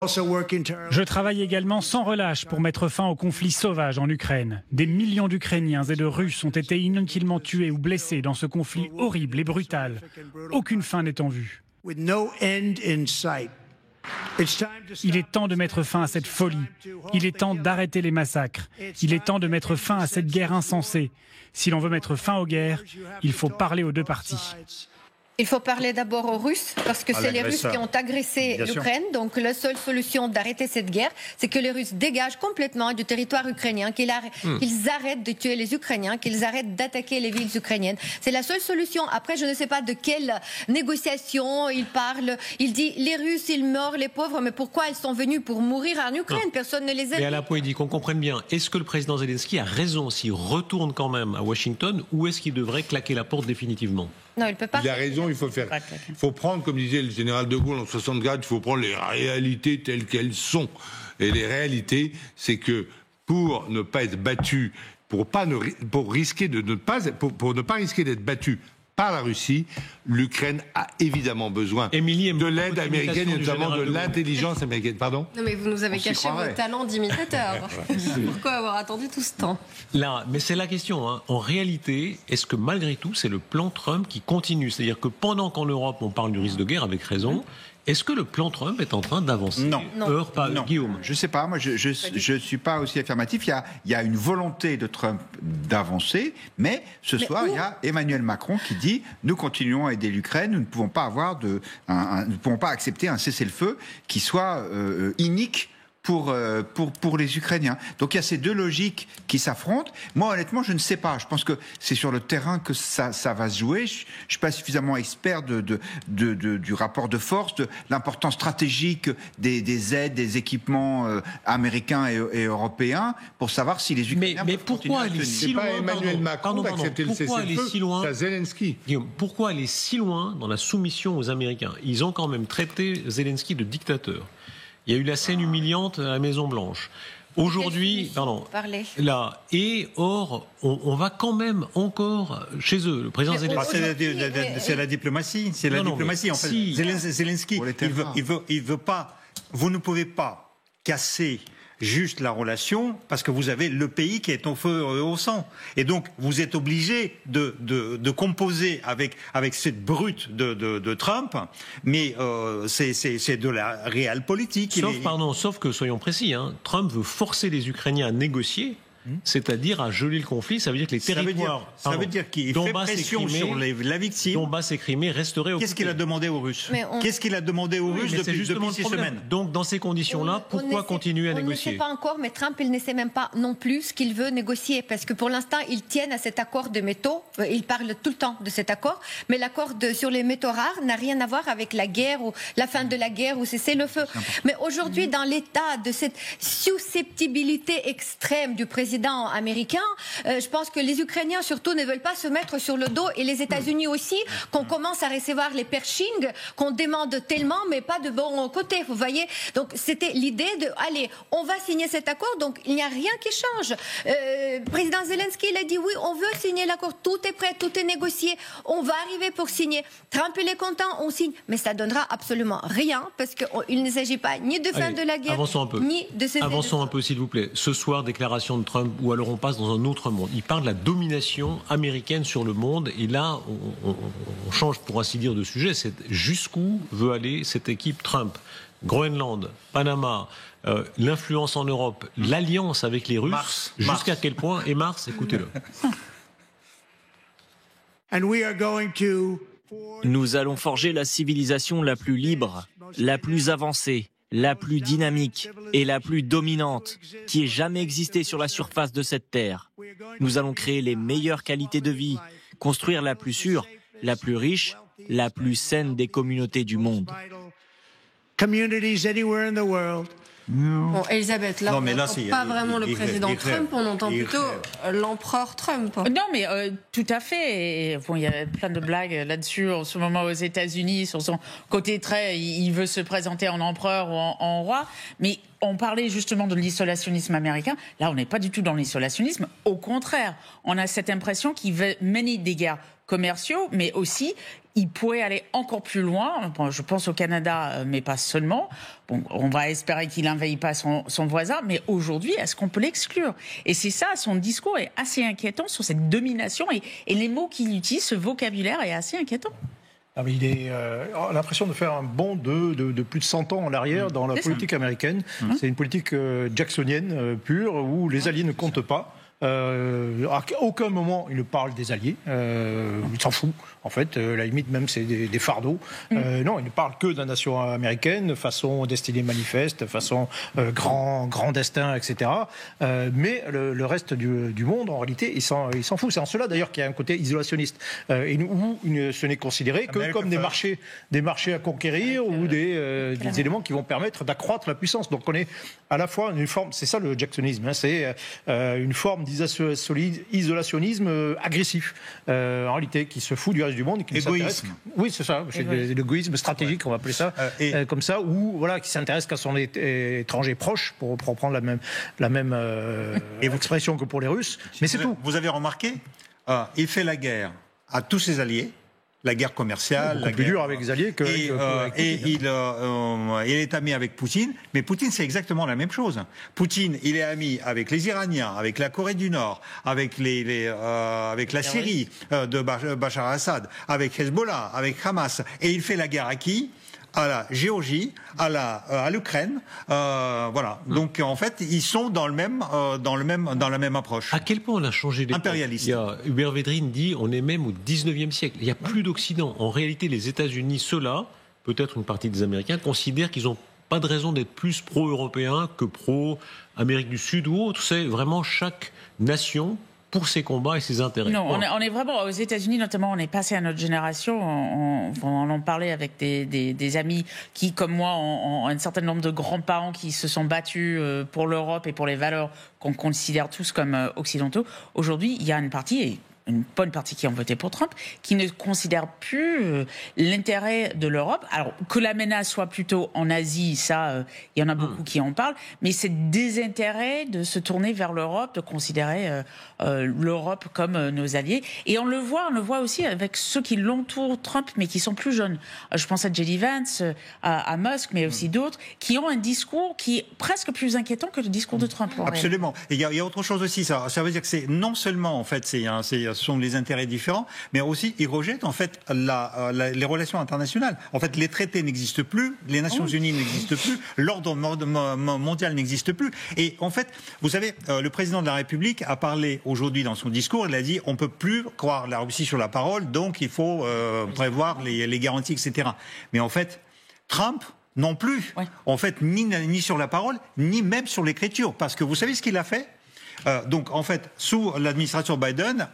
Je travaille également sans relâche pour mettre fin au conflit sauvage en Ukraine. Des millions d'Ukrainiens et de Russes ont été inutilement tués ou blessés dans ce conflit horrible et brutal. Aucune fin n'est en vue. Il est temps de mettre fin à cette folie. Il est temps d'arrêter les massacres. Il est temps de mettre fin à cette guerre insensée. Si l'on veut mettre fin aux guerres, il faut parler aux deux parties. Il faut parler d'abord aux Russes, parce que c'est les Russes qui ont agressé l'Ukraine. Donc la seule solution d'arrêter cette guerre, c'est que les Russes dégagent complètement du territoire ukrainien, qu'ils arrêtent de tuer les Ukrainiens, qu'ils arrêtent d'attaquer les villes ukrainiennes. C'est la seule solution. Après, je ne sais pas de quelle négociation il parle. Il dit les Russes, ils meurent, les pauvres, mais pourquoi ils sont venus pour mourir en Ukraine? Personne ne les aide. Mais à la fois, il dit qu'on comprenne bien. Est-ce que le président Zelensky a raison s'il retourne quand même à Washington, ou est-ce qu'il devrait claquer la porte définitivement? Non, il peut pas. Il a raison, il faut prendre, comme disait le général de Gaulle en 64, il faut prendre les réalités telles qu'elles sont. Et les réalités, c'est que pour ne pas être battu, pour ne pas risquer d'être battu par la Russie, l'Ukraine a évidemment besoin de l'aide américaine et notamment de l'intelligence américaine. Pardon ? Non mais vous nous avez caché vos talents d'imitateur. Pourquoi avoir attendu tout ce temps ? Là, mais c'est la question. En réalité, est-ce que malgré tout, c'est le plan Trump qui continue ? C'est-à-dire que pendant qu'en Europe, on parle du risque de guerre avec raison, est-ce que le plan Trump est en train d'avancer ? Non. Guillaume. Je ne sais pas. Moi, je suis pas aussi affirmatif. Il y a une volonté de Trump d'avancer, mais ce soir, il y a Emmanuel Macron qui dit nous continuons à aider l'Ukraine. Nous ne pouvons pas accepter un cessez-le-feu qui soit inique pour les Ukrainiens. Donc il y a ces deux logiques qui s'affrontent. Moi, honnêtement, je ne sais pas. Je pense que c'est sur le terrain que ça va se jouer. Je suis pas suffisamment expert du rapport de force, de l'importance stratégique des aides, des équipements américains et européens pour savoir si les Ukrainiens mais pourquoi aller si loin ? C'est pas Emmanuel Macron d'accepter le cessez-le-feu, c'est Zelensky. Guillaume, pourquoi aller si loin dans la soumission aux Américains ? Ils ont quand même traité Zelensky de dictateur. Il y a eu la scène humiliante à la Maison-Blanche. Aujourd'hui, là, et or, on va quand même encore chez eux. Le président Zelensky. C'est la diplomatie. C'est la diplomatie. En fait, Zelensky, il veut pas. Vous ne pouvez pas casser juste la relation parce que vous avez le pays qui est au feu et au sang. Et donc, vous êtes obligé de composer avec cette brute de Trump, mais c'est de la réelle politique. Sauf que, soyons précis, Trump veut forcer les Ukrainiens à négocier, c'est-à-dire à geler le conflit. Ça veut dire que les territoires... Ça veut dire qu'il fait pression sur la victime. Donbass et Crimée resteraient occupés. Qu'est-ce qu'il a demandé aux Russes depuis 6 semaines? Donc, dans ces conditions-là, pourquoi continuer à négocier? On ne sait pas encore, mais Trump, il ne sait même pas non plus ce qu'il veut négocier. Parce que pour l'instant, ils tiennent à cet accord de métaux. Ils parlent tout le temps de cet accord. Mais l'accord sur les métaux rares n'a rien à voir avec la guerre ou la fin de la guerre ou cessez-le-feu. Mais aujourd'hui, dans l'état de cette susceptibilité extrême du président américain, je pense que les Ukrainiens surtout ne veulent pas se mettre sur le dos, et les États-Unis aussi, qu'on commence à recevoir les pershings qu'on demande tellement, mais pas de bon côté, vous voyez. Donc c'était l'idée de, allez, on va signer cet accord, donc il n'y a rien qui change. Président Zelensky, il a dit oui, on veut signer l'accord, tout est prêt, tout est négocié, on va arriver pour signer. Trump, il est content, on signe, mais ça donnera absolument rien, parce qu'il ne s'agit pas ni de fin de la guerre, ni de cesser. Avançons un peu, s'il vous plaît. Ce soir, déclaration de Trump, ou alors on passe dans un autre monde. Il parle de la domination américaine sur le monde, et là, on change, pour ainsi dire, de sujet. C'est jusqu'où veut aller cette équipe Trump ? Groenland, Panama, l'influence en Europe, l'alliance avec les Russes, jusqu'à quel point ? Et Mars, écoutez-le. Nous allons forger la civilisation la plus libre, la plus avancée, la plus dynamique et la plus dominante qui ait jamais existé sur la surface de cette terre. Nous allons créer les meilleures qualités de vie, construire la plus sûre, la plus riche, la plus saine des communautés du monde. Bon, Elisabeth, là, on n'entend pas vraiment le président Trump, on entend plutôt l'empereur Trump. Non, mais tout à fait. Et, bon, il y a plein de blagues là-dessus en ce moment aux États-Unis sur son côté très, il veut se présenter en empereur ou en roi. Mais on parlait justement de l'isolationnisme américain. Là, on n'est pas du tout dans l'isolationnisme. Au contraire, on a cette impression qu'il veut mener des guerres commerciaux, mais aussi il pourrait aller encore plus loin. Bon, je pense au Canada, mais pas seulement. Bon, on va espérer qu'il n'envahit pas son voisin, mais aujourd'hui, est-ce qu'on peut l'exclure? Et c'est ça, son discours est assez inquiétant sur cette domination et les mots qu'il utilise, ce vocabulaire est assez inquiétant. Ah, mais on a l'impression de faire un bond de plus de 100 ans en arrière dans la politique américaine. C'est une politique jacksonienne pure où les alliés ne comptent pas. À aucun moment il ne parle des alliés, il s'en fout en fait, la limite même c'est des fardeaux. Non, il ne parle que de la nation américaine, façon destinée manifeste, façon grand destin, etc. Mais le reste du monde en réalité il s'en fout. C'est en cela d'ailleurs qu'il y a un côté isolationniste et où ce n'est considéré que comme des marchés à conquérir ou des éléments qui vont permettre d'accroître la puissance. Donc on est à la fois une forme, c'est ça le jacksonisme, hein, c'est une forme d'isolationnisme agressif, en réalité, qui se fout du reste du monde. Et qui égoïsme. Oui, c'est ça, c'est l'égoïsme stratégique, on va appeler ça, comme ça, ou voilà, qui s'intéresse qu'à son étranger proche, pour prendre la même expression que pour les Russes, mais c'est tout. Vous avez remarqué, il fait la guerre à tous ses alliés, la guerre commerciale, la plus dure avec les alliés que il est ami avec Poutine, mais Poutine c'est exactement la même chose. Poutine, il est ami avec les Iraniens, avec la Corée du Nord, avec avec la Syrie de Bachar al-Assad, avec Hezbollah, avec Hamas, et il fait la guerre à qui? À la Géorgie, à l'Ukraine, voilà. Donc en fait, ils sont dans la même approche. À quel point on a changé d'époque? Impérialiste. Hubert Védrine dit on est même au 19e siècle. Il n'y a plus d'Occident. En réalité, les États-Unis, ceux-là, peut-être une partie des Américains, considèrent qu'ils n'ont pas de raison d'être plus pro-européens que pro-Amérique du Sud ou autre. C'est vraiment chaque nation pour ses combats et ses intérêts. Non, on est vraiment aux États-Unis, notamment, on est passé à notre génération. On en parlait avec des amis qui, comme moi, ont un certain nombre de grands-parents qui se sont battus pour l'Europe et pour les valeurs qu'on considère tous comme occidentaux. Aujourd'hui, il y a une bonne partie qui ont voté pour Trump, qui ne considèrent plus l'intérêt de l'Europe. Alors, que la menace soit plutôt en Asie, ça, il y en a beaucoup qui en parlent, mais c'est désintérêt de se tourner vers l'Europe, de considérer l'Europe comme nos alliés. Et on le voit aussi avec ceux qui l'entourent Trump, mais qui sont plus jeunes. Je pense à J.D. Vance, à Musk, mais aussi d'autres, qui ont un discours qui est presque plus inquiétant que le discours de Trump. Absolument. Et il y a autre chose aussi, ça veut dire que c'est non seulement, en fait, ce sont les intérêts différents, mais aussi ils rejettent en fait les relations internationales. En fait, les traités n'existent plus, les Nations Unies n'existent plus, l'ordre mondial n'existe plus. Et en fait, vous savez, le président de la République a parlé aujourd'hui dans son discours, il a dit on peut plus croire la Russie sur la parole, donc il faut prévoir les garanties, etc. Mais en fait, Trump non plus. En fait, ni sur la parole, ni même sur l'écriture, parce que vous savez ce qu'il a fait? Donc, en fait, sous l'administration Biden,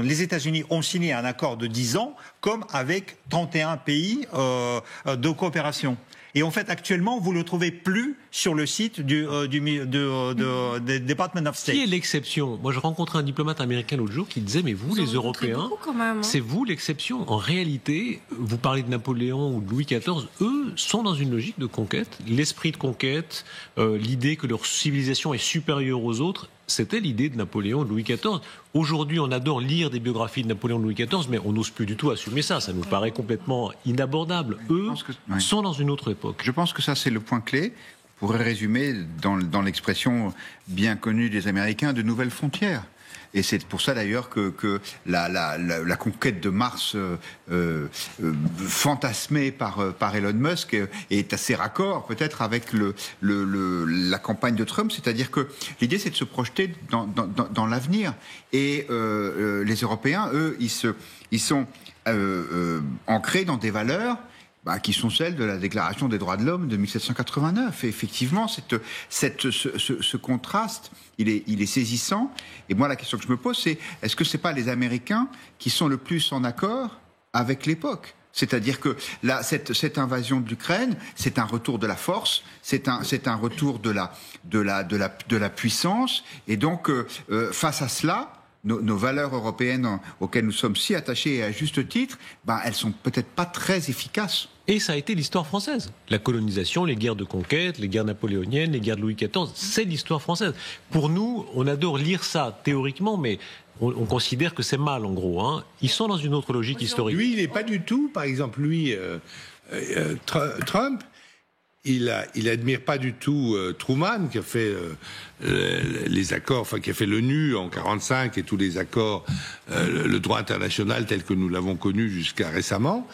les États-Unis ont signé un accord de 10 ans, comme avec 31 pays de coopération. Et en fait, actuellement, vous ne le trouvez plus sur le site du Department of State. Qui est l'exception? Moi, je rencontrais un diplomate américain l'autre jour qui disait, mais vous, les Européens, c'est vous l'exception. En réalité, vous parlez de Napoléon ou de Louis XIV, eux sont dans une logique de conquête. L'esprit de conquête, l'idée que leur civilisation est supérieure aux autres, c'était l'idée de Napoléon, de Louis XIV. Aujourd'hui, on adore lire des biographies de Napoléon, de Louis XIV, mais on n'ose plus du tout assumer ça. Ça nous paraît complètement inabordable. Eux sont dans une autre époque. Je pense que ça, c'est le point clé. On pourrait résumer dans l'expression bien connue des Américains de nouvelles frontières. Et c'est pour ça d'ailleurs que la conquête de Mars fantasmée par Elon Musk est assez raccord peut-être avec la campagne de Trump. C'est-à-dire que l'idée c'est de se projeter dans l'avenir. Et les Européens, eux, ils sont ancrés dans des valeurs qui sont celles de la Déclaration des droits de l'homme de 1789. Et effectivement, ce contraste, il est saisissant. Et moi, la question que je me pose, c'est est-ce que c'est pas les Américains qui sont le plus en accord avec l'époque ? C'est-à-dire que cette invasion de l'Ukraine, c'est un retour de la force, c'est un retour de la puissance. Et donc, face à cela, nos valeurs européennes auxquelles nous sommes si attachés et à juste titre, elles sont peut-être pas très efficaces. Et ça a été l'histoire française. La colonisation, les guerres de conquête, les guerres napoléoniennes, les guerres de Louis XIV, c'est l'histoire française. Pour nous, on adore lire ça théoriquement, mais on considère que c'est mal, en gros. Hein. Ils sont dans une autre logique historique. Lui, il n'est pas du tout, par exemple, Trump, il admire pas du tout Truman, qui a fait les accords, enfin qui a fait l'ONU en 1945 et tous les accords, le droit international tel que nous l'avons connu jusqu'à récemment.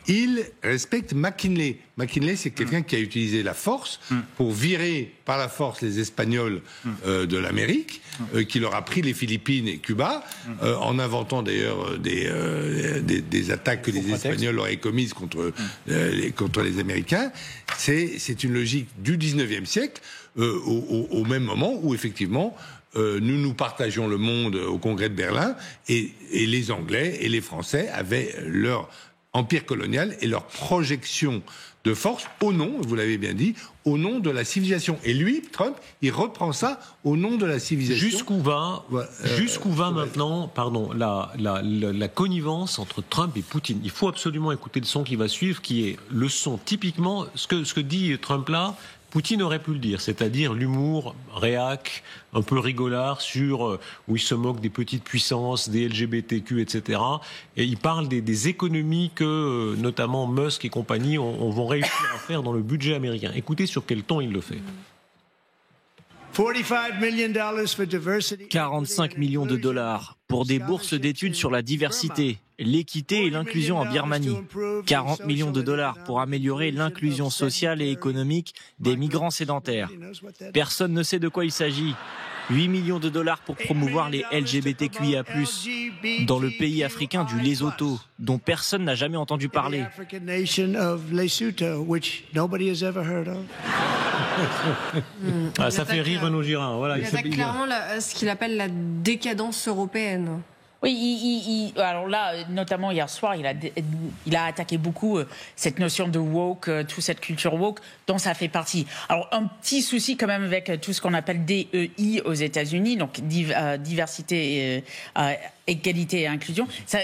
Il respecte McKinley. McKinley, c'est quelqu'un qui a utilisé la force pour virer par la force les Espagnols de l'Amérique, qui leur a pris les Philippines et Cuba, en inventant d'ailleurs des attaques que les Espagnols auraient commises contre les Américains. C'est une logique du 19e siècle, au même moment où effectivement nous partagions le monde au Congrès de Berlin, et les Anglais et les Français avaient leur empire colonial et leur projection de force au nom, vous l'avez bien dit, au nom de la civilisation. Et lui, Trump, il reprend ça au nom de la civilisation. Jusqu'où va maintenant, pardon, la connivence entre Trump et Poutine. Il faut absolument écouter le son qui va suivre, qui est le son typiquement, ce que dit Trump là, Poutine aurait pu le dire, c'est-à-dire l'humour réac, un peu rigolard, où il se moque des petites puissances, des LGBTQ, etc. Et il parle des économies que, notamment Musk et compagnie, vont réussir à faire dans le budget américain. Écoutez sur quel ton il le fait. 45 millions de dollars pour des bourses d'études sur la diversité, l'équité et l'inclusion en Birmanie. 40 millions de dollars pour améliorer l'inclusion sociale et économique des migrants sédentaires. Personne ne sait de quoi il s'agit. 8 millions de dollars pour promouvoir les LGBTQIA+, dans le pays africain du Lesotho, dont personne n'a jamais entendu parler. Ça fait rire Renaud Girard. Voilà, il attaque clairement ce qu'il appelle la décadence européenne. Oui, alors là, notamment hier soir, il a attaqué beaucoup cette notion de woke, toute cette culture woke dont ça fait partie. Alors un petit souci quand même avec tout ce qu'on appelle DEI aux États-Unis, donc diversité, égalité et inclusion. Ça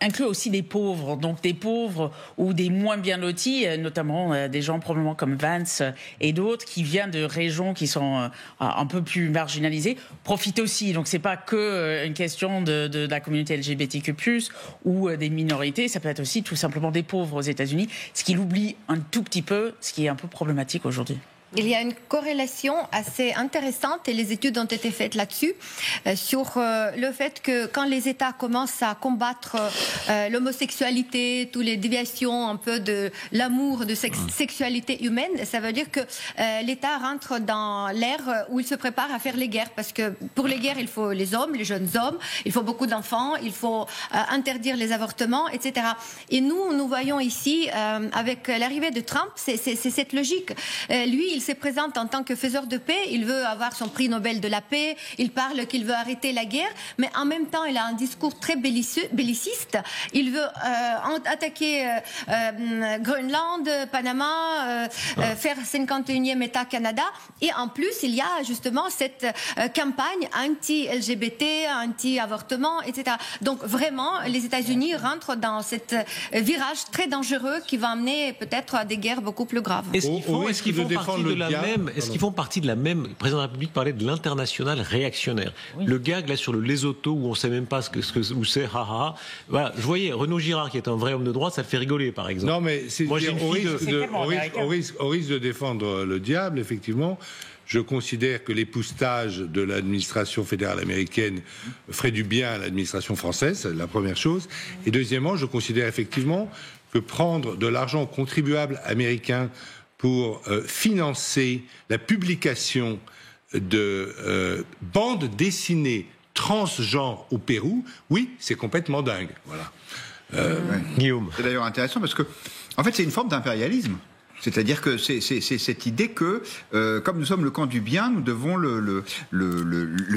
inclut aussi des pauvres, donc des pauvres ou des moins bien lotis, notamment des gens probablement comme Vance et d'autres qui viennent de régions qui sont un peu plus marginalisées, profitent aussi. Donc c'est pas que une question de la communauté LGBTQ+, ou des minorités, ça peut être aussi tout simplement des pauvres aux États-Unis, ce qu'il oublie un tout petit peu, ce qui est un peu problématique aujourd'hui. Il y a une corrélation assez intéressante et les études ont été faites là-dessus sur le fait que quand les États commencent à combattre l'homosexualité, toutes les déviations un peu de l'amour de sexualité humaine, ça veut dire que l'État rentre dans l'ère où il se prépare à faire les guerres, parce que pour les guerres il faut les hommes, les jeunes hommes, il faut beaucoup d'enfants, il faut interdire les avortements, etc. Et nous voyons ici avec l'arrivée de Trump, c'est cette logique. Lui, il se présente en tant que faiseur de paix, il veut avoir son prix Nobel de la paix, il parle qu'il veut arrêter la guerre, mais en même temps il a un discours très belliciste, il veut attaquer Groenland, Panama, faire 51e État Canada, et en plus il y a justement cette campagne anti-LGBT, anti-avortement, etc. Donc vraiment les États-Unis rentrent dans cet virage très dangereux qui va amener peut-être à des guerres beaucoup plus graves. Est-ce qu'ils font partie de la même... Le président de la République parlait de l'international réactionnaire. Oui. Le gag là sur le Lesotho où on ne sait même pas où c'est, haha. Voilà, je voyais Renaud Girard qui est un vrai homme de droite, ça le fait rigoler par exemple. Non mais au risque de défendre le diable, effectivement, je considère que l'époustage de l'administration fédérale américaine ferait du bien à l'administration française, c'est la première chose. Et deuxièmement, je considère effectivement que prendre de l'argent contribuable américain pour financer la publication de bandes dessinées transgenres au Pérou, oui, c'est complètement dingue. Voilà. Guillaume. C'est d'ailleurs intéressant parce que, en fait, c'est une forme d'impérialisme. C'est-à-dire que c'est cette idée que, comme nous sommes le camp du bien, nous devons le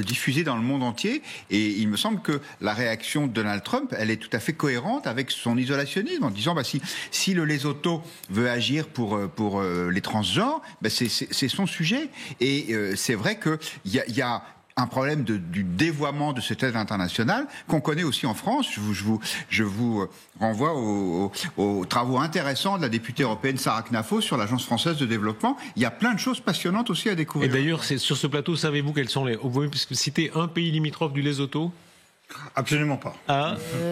diffuser dans le monde entier. Et il me semble que la réaction de Donald Trump, elle est tout à fait cohérente avec son isolationnisme, en disant si le Lesotho veut agir pour les transgenres, c'est son sujet. Et c'est vrai que il y a un problème du dévoiement de cette aide internationale qu'on connaît aussi en France. Je vous renvoie aux travaux intéressants de la députée européenne Sarah Knafo sur l'Agence française de développement. Il y a plein de choses passionnantes aussi à découvrir. Et d'ailleurs, sur ce plateau, savez-vous quels sont vous pouvez citer un pays limitrophe du Lesotho? Absolument pas.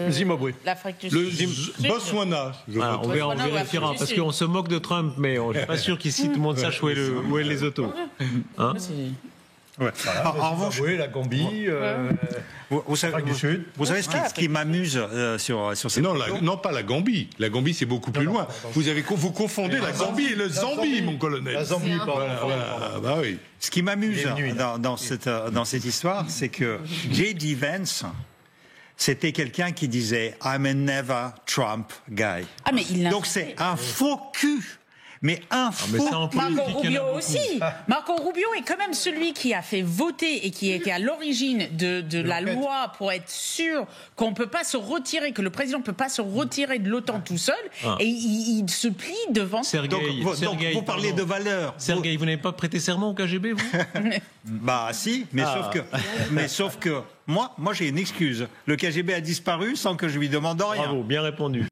Zimbabwe. L'Afrique du Le Sud. Botswana. On vérifiera, parce qu'on se moque de Trump, mais je ne suis pas sûr qu'ici tout le monde sache où est les autos. Hein? Ouais. En revanche, la Gambie, vous savez, du Sud. Vous savez ce qui m'amuse sur cette Non, pas la Gambie. La Gambie, c'est beaucoup plus loin. Vous confondez la Gambie et le Zambie, mon colonel. La Zambie, pardon. Bah oui. Ce qui m'amuse dans cette histoire, c'est que J.D. Vance, c'était quelqu'un qui disait « I'm a never Trump guy ». Ah, mais Donc c'est un faux cul. Mais un faux. Marco Rubio aussi. Marco Rubio est quand même celui qui a fait voter et qui était à l'origine de la loi pour être sûr qu'on ne peut pas se retirer, que le président ne peut pas se retirer de l'OTAN tout seul. Et il se plie devant. Sergueï, vous parlez de valeurs. Sergueï, vous n'avez pas prêté serment au KGB, vous? Bah si, mais sauf que moi j'ai une excuse. Le KGB a disparu sans que je lui demande rien. Bravo, bien répondu.